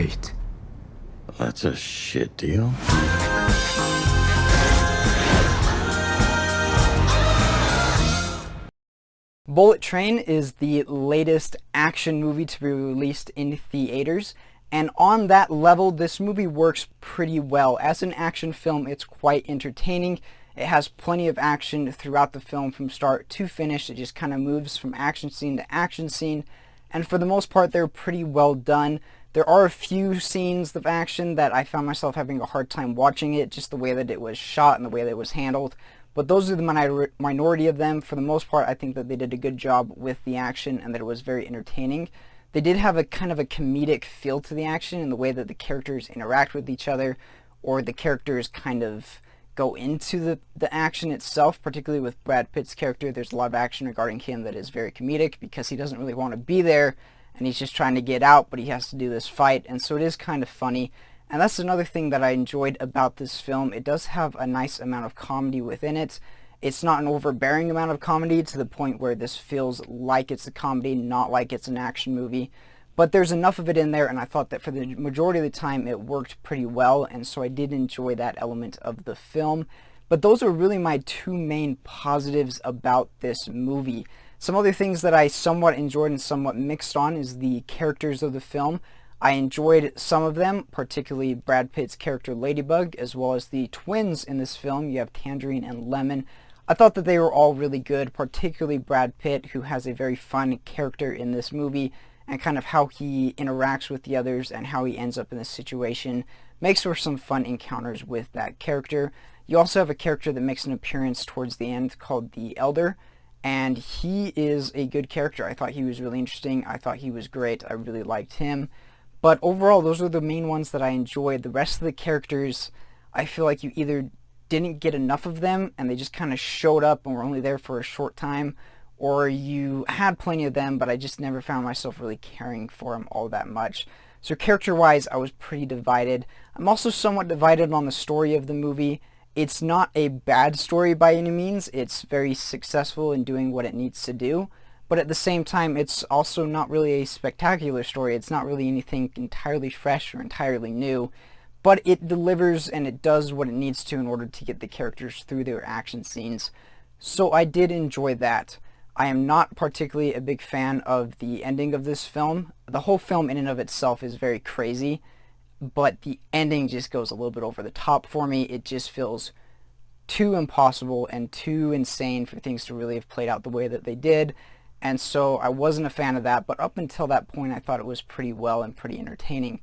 Wait. That's a shit deal. Bullet Train is the latest action movie to be released in theaters, and on that level, this movie works pretty well. As an action film, it's quite entertaining. It has plenty of action throughout the film from start to finish. It just kind of moves from action scene to action scene, and for the most part, they're pretty well done. There are a few scenes of action that I found myself having a hard time watching it, just the way that it was shot and the way that it was handled. But those are the minority of them. For the most part, I think that they did a good job with the action and that it was very entertaining. They did have a kind of a comedic feel to the action in the way that the characters interact with each other, or the characters kind of go into the action itself, particularly with Brad Pitt's character. There's a lot of action regarding him that is very comedic because he doesn't really want to be there and he's just trying to get out, but he has to do this fight, and so it is kind of funny. And that's another thing that I enjoyed about this film. It does have a nice amount of comedy within it. It's not an overbearing amount of comedy to the point where this feels like it's a comedy, not like it's an action movie. But there's enough of it in there, and I thought that for the majority of the time it worked pretty well, and so I did enjoy that element of the film. But those are really my two main positives about this movie. Some other things that I somewhat enjoyed and somewhat mixed on is the characters of the film. I enjoyed some of them, particularly Brad Pitt's character Ladybug, as well as the twins in this film. You have Tangerine and Lemon. I thought that they were all really good, particularly Brad Pitt, who has a very fun character in this movie, and kind of how he interacts with the others and how he ends up in this situation makes for some fun encounters with that character. You also have a character that makes an appearance towards the end called the Elder, and he is a good character. I thought he was really interesting. I thought he was great. I really liked him. But overall, those are the main ones that I enjoyed. The rest of the characters, I feel like you either didn't get enough of them and they just kind of showed up and were only there for a short time, or you had plenty of them, but I just never found myself really caring for them all that much. So character-wise, I was pretty divided. I'm also somewhat divided on the story of the movie. It's not a bad story by any means. It's very successful in doing what it needs to do. But at the same time, it's also not really a spectacular story. It's not really anything entirely fresh or entirely new. But it delivers and it does what it needs to in order to get the characters through their action scenes. So I did enjoy that. I am not particularly a big fan of the ending of this film. The whole film in and of itself is very crazy, but the ending just goes a little bit over the top for me. It just feels too impossible and too insane for things to really have played out the way that they did. And so I wasn't a fan of that, but up until that point I thought it was pretty well and pretty entertaining.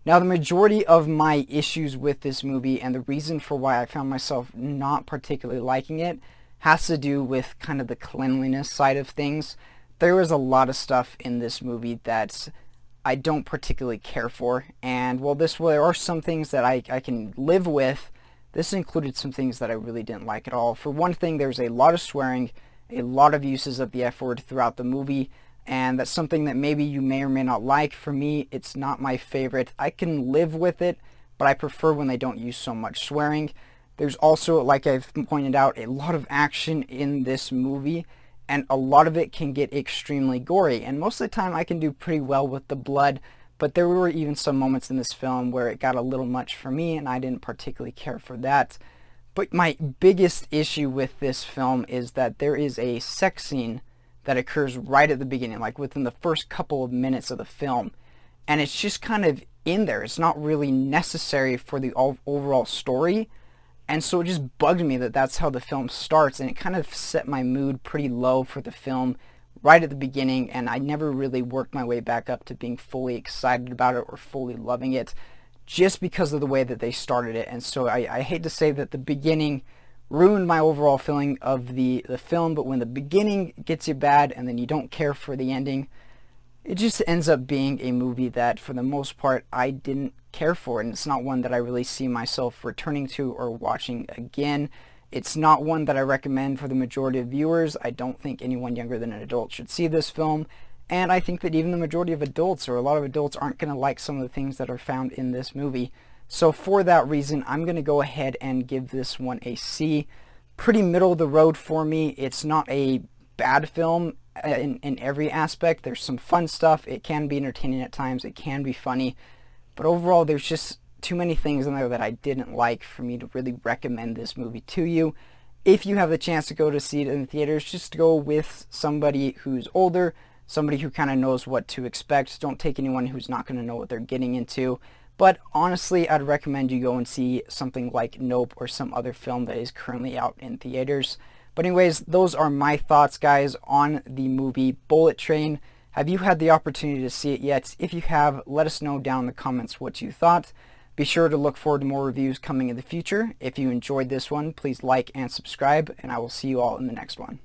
Now the majority of my issues with this movie and the reason for why I found myself not particularly liking it has to do with kind of the cleanliness side of things. There was a lot of stuff in this movie that I don't particularly care for, and while there are some things that I can live with, this included some things that I really didn't like at all. For one thing, there's a lot of swearing, a lot of uses of the F word throughout the movie, and that's something that maybe you may or may not like. For me, it's not my favorite. I can live with it, but I prefer when they don't use so much swearing. There's also, like I've pointed out, a lot of action in this movie, and a lot of it can get extremely gory, and most of the time I can do pretty well with the blood, but there were even some moments in this film where it got a little much for me, and I didn't particularly care for that. But my biggest issue with this film is that there is a sex scene that occurs right at the beginning, like within the first couple of minutes of the film. And it's just kind of in there. It's not really necessary for the overall story. And so it just bugged me that that's how the film starts. And it kind of set my mood pretty low for the film right at the beginning. And I never really worked my way back up to being fully excited about it or fully loving it, just because of the way that they started it. And so I hate to say that the beginning ruined my overall feeling of the film, but when the beginning gets you bad and then you don't care for the ending, it just ends up being a movie that for the most part I didn't care for, and it's not one that I really see myself returning to or watching again. It's not one that I recommend for the majority of viewers. I don't think anyone younger than an adult should see this film. And I think that even the majority of adults, or a lot of adults, aren't going to like some of the things that are found in this movie. So for that reason, I'm going to go ahead and give this one a C. Pretty middle of the road for me. It's not a bad film in every aspect. There's some fun stuff. It can be entertaining at times. It can be funny. But overall, there's just too many things in there that I didn't like for me to really recommend this movie to you. If you have the chance to go to see it in the theaters, just go with somebody who's older, somebody who kind of knows what to expect. Don't take anyone who's not going to know what they're getting into. But honestly, I'd recommend you go and see something like Nope or some other film that is currently out in theaters. But anyways, those are my thoughts, guys, on the movie Bullet Train. Have you had the opportunity to see it yet? If you have, let us know down in the comments what you thought. Be sure to look forward to more reviews coming in the future. If you enjoyed this one, please like and subscribe, and I will see you all in the next one.